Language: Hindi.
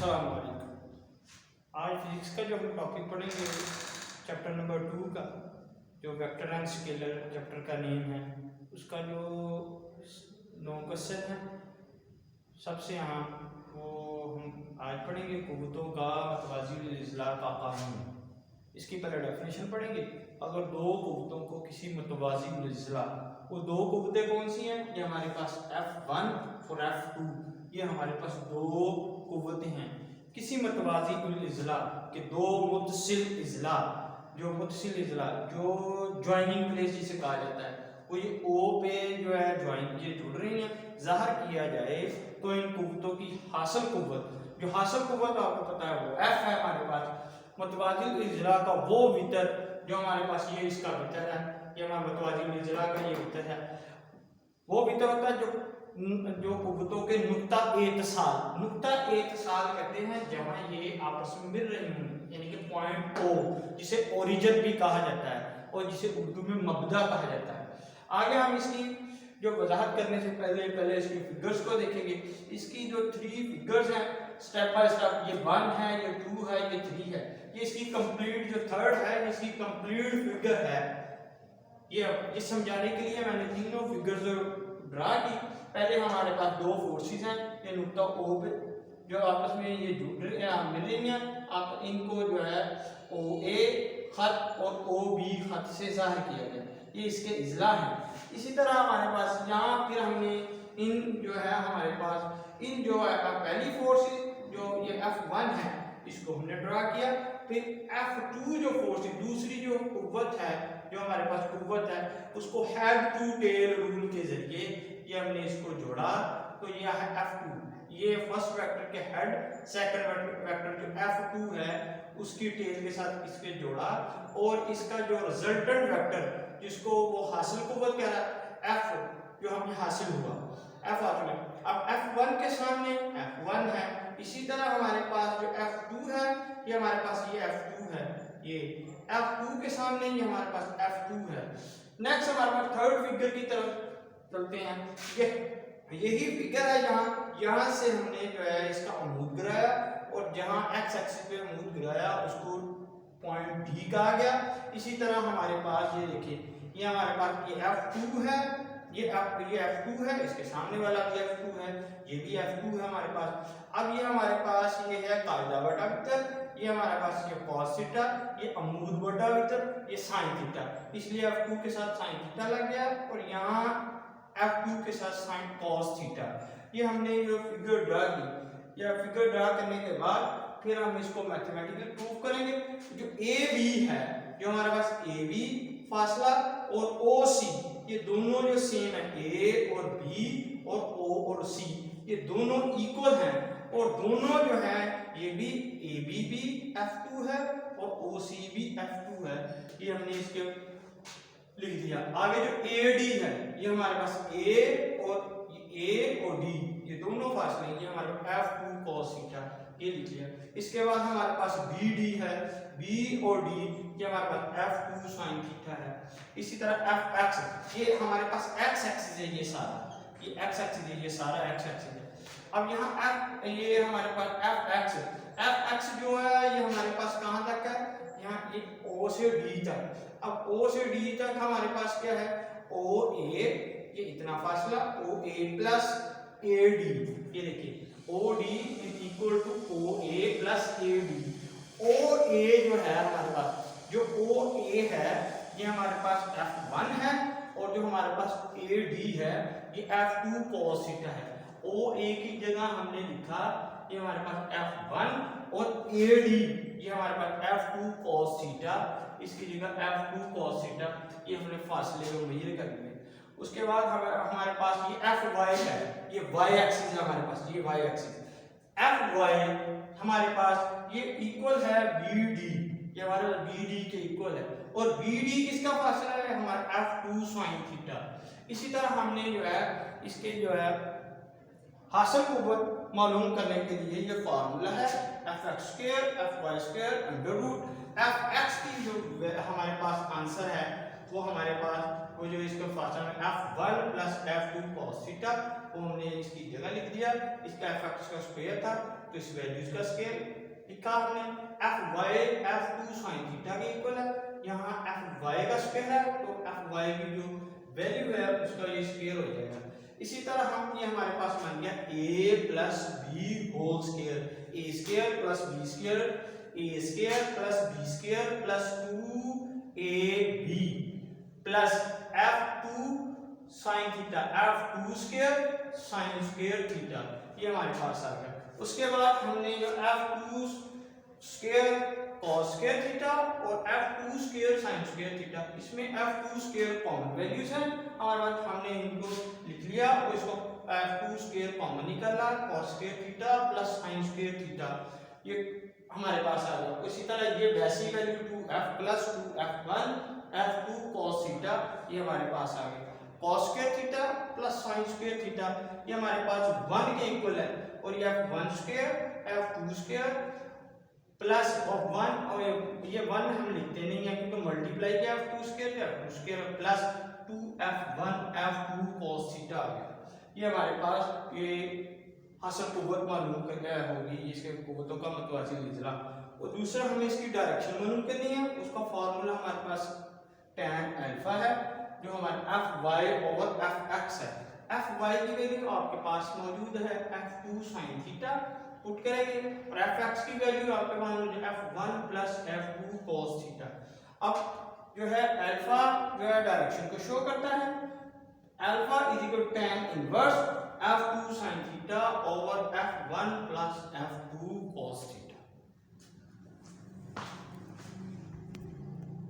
अस्सलाम वालेकुम। आज फिजिक्स का जो हम टॉपिक पढ़ेंगे चैप्टर नंबर 2 का, जो वेक्टर एंड स्केलर चैप्टर का नेम है, उसका जो 9 क्वेश्चन है सबसे यहाँ वो हम आज पढ़ेंगे कुव्वतों का मतवाज़िल इज़्ला का कानून। इसकी पहले डेफिनेशन पढ़ेंगे। अगर दो कुव्वतों को किसी मतवाज़िल इज़्ला, वो दो कुव्वतें कौन सी हैं? ये हमारे पास F1 और F2, ये हमारे पास दो कुव्वतें हैं। किसी मतवाज़िल इज़्ला के दो मुत्तसिल इज़्ला, जो मुत्तसिल इज़्ला जो ज्वाइनिंग प्लेस जिसे कहा जाता है, वो ये O पे जो है ज्वाइन ये जुड़ रही हैं, ज़ाहिर किया जाए तो इन कुव्वतों की हासिल कुव्वत, जो हासिल कुव्वत आपको पता है वो F है हमारे पास। मतवाज़िल इज़्ला का वो वितर जो हमारे पास ये इसका वितर है, ये हमारा मतवाज़िल इज़्ला का ये वितर है, वो वितर होता है जो कुव्वतों के नुक्ता एतसाल कहते हैं, जहां ये आपस में मिल रही हैं, यानी कि पॉइंट O, जिसे ओरिजिन भी कहा जाता है और जिसे उर्दू में मबदा कहा जाता है। आगे हम इसकी जो वजाहत करने से पहले इसकी फिगर्स को देखेंगे। इसकी जो 3 फिगर्स हैं स्टेप बाय स्टेप, ये 1 है, ये 2 है, ये 3 है, ये इसकी कंप्लीट जो थर्ड है, इसकी कंप्लीट फिगर है। ये समझाने के लिए मैंने तीनों फिगर्स ड्रा की। पहले हमारे पास दो फोर्सेस हैं, ये नुक्ता O पे जो आपस में ये जुड़ रहे हैं, मिल रही हैं, आप इनको जो है OA खत और OB खत से जाहिर किया गया, ये इसके इज़्ला है। इसी तरह हमारे पास यहाँ फिर हमने इन जो है हमारे पास इन जो है पहली फोर्स जो ये F1 है, इसको हमने ड्रा किया। फिर F2 जो फोर्स दूसरी जो कुव्वत है, जो हमारे पास कुव्वत है, उसको हेड टू टेल रूल के जरिए ये हमने इसको जोड़ा, तो ये है F2, ये फर्स्ट वेक्टर के हेड, सेकंड वेक्टर जो F2 है उसकी टेल के साथ इसके जोड़ा, और इसका जो रिजल्टेंट वेक्टर जिसको वो हासिल कुव्वत कह रहा है F, जो हमें हासिल हुआ F आ चुका। अब F1 के सामने F1 है, इसी तरह हमारे पास जो F2 है, ये हमारे पास ये F2 है, ये F2 के सामने ये हमारे पास F2 है। नेक्स्ट हमारे पास थर्ड फिगर की तरफ चलते हैं। यही फिगर है, यहाँ से हमने जो है इसका अमूद गिराया, और जहाँ x एक्सिस पे अमूद गिराया उसको पॉइंट D कहा गया। इसी तरह हमारे पास ये देखिए, ये हमारे पास ये F2 है, ये F2 है, इसके सामने वाला भी F2 है, ये भी F2 है हमारे पास। अब ये हमारे पास ये है कायदा बटा वितर, ये हमारे पास ये cos थीटा, ये अमूद बटा वितर, ये sin थीटा, इसलिए F2 के साथ sin थीटा लग गया, और यहाँ F2 के साथ sin cos थीटा। ये हमने जो फिगर ड्रा की, या फिगर ड्रा करने के बाद फिर हम इसको मैथमेटिकली प्रूव करेंगे। जो AB है, जो हमारे पास AB फासला और OC, ये दोनों जो सेम है, A और B और O और C, ये दोनों इक्वल हैं, और दोनों जो है ये भी AB भी F2 है और OC भी F2 है, ये हमने इसके लिख दिया। आगे जो AD है, ये हमारे पास A और D, ये दोनों फासले, ये हमारे F2 cos थीटा, ये लिख लिया। इसके बाद हमारे पास BD है, B और D, ये हमारे पास F2 sin थीटा है। इसी तरह FX, ये हमारे पास x एक्सिस है, ये सारा ये x एक्सिस है, ये सारा x एक्सिस है। अब यहाँ F, ये हमारे पास FX जो है ये हमारे पास कहाँ तक है? यहाँ ये O से D तक। अब O से D तक हमारे पास क्या है? OA, ये इतना फासला OA प्लस AD, ये देखिए OD is equal to OA plus AD। OA जो है हमारे पास, जो OA है ये हमारे पास F1 है, और जो हमारे पास AD है ये F2 cos थीटा है। OA की जगह हमने लिखा ये हमारे पास F1, और AD ये हमारे पास F2 cos थीटा, इसकी जगह F2 cos थीटा, ये हमने फासले को मेजर कर लिया। उसके बाद हमारे पास ये FY है, ये y एक्सिस है हमारे पास, ये y एक्सिस। FY हमारे पास ये इक्वल है BD, ये हमारे BD के इक्वल है, और BD किसका फासला है? हमारा F2 sin थीटा। इसी तरह हमने जो है इसके जो है हासिल कुव्वत मालूम करने के लिए ये फार्मूला है Fx² Fy² under root Fx की जो हमारे पास आंसर है वो हमारे पास वो जो इसका फॉर्मूला में f1 plus f2 cos theta, वो हमने इसकी जगह लिख दिया। इसका f(x) का स्क्वायर था तो इस वैल्यूज का स्क्वायर लिखा हमने। fy f2 sin थीटा के इक्वल है, यहाँ fy का स्क्वायर है तो fy की जो वैल्यू है उसका ये स्क्वायर हो जाएगा। इसी तरह हम ये हमारे पास बन गया a plus B whole square, a square plus B square, a square plus B square plus 2ab plus f2 sin theta, f2 square sin square theta, ये हमारे पास आ गया। उसके बाद हमने जो f2 square cos square theta और f2 square sin square theta, इसमें f2 स्क्वायर कॉमन वैल्यूज हैं हमारे पास, हमने इनको लिख लिया और इसको f2 स्क्वायर कॉमन निकाला, cos square theta plus sin square theta, ये हमारे पास आ गया। इसी तरह ये वैसी value 2f plus 2f1 f2 cos theta, ये हमारे पास आ गया। cos square theta plus sin square theta, ये हमारे पास 1 के इक्वल है और ये f1 square f2 square plus of 1, और ये 1 हम लिखते नहीं है क्योंकि मल्टीप्लाई किया f2 square plus 2f1 f2 cos theta आ गया। ये हमारे पास ये हासिल कुव्वत मालूम करना होगी, इसके कुव्वतों का मुतवाज़िन इजला। और दूसरा हमें इसकी डायरेक्शन मालूम करनी है, उसका फार्मूला हमारे पास tan अल्फा है जो हमारा fy ओवर fx है। fy की वैल्यू आपके पास मौजूद है f2 sin थीटा, पुट करेंगे और fx की वैल्यू आपके पास मौजूद है f1 plus f2 cos theta. अब जो है अल्फा जो है डायरेक्शन को शो करता है, alpha is equal to tan inverse f2 sin theta over f1 plus f2 cos theta.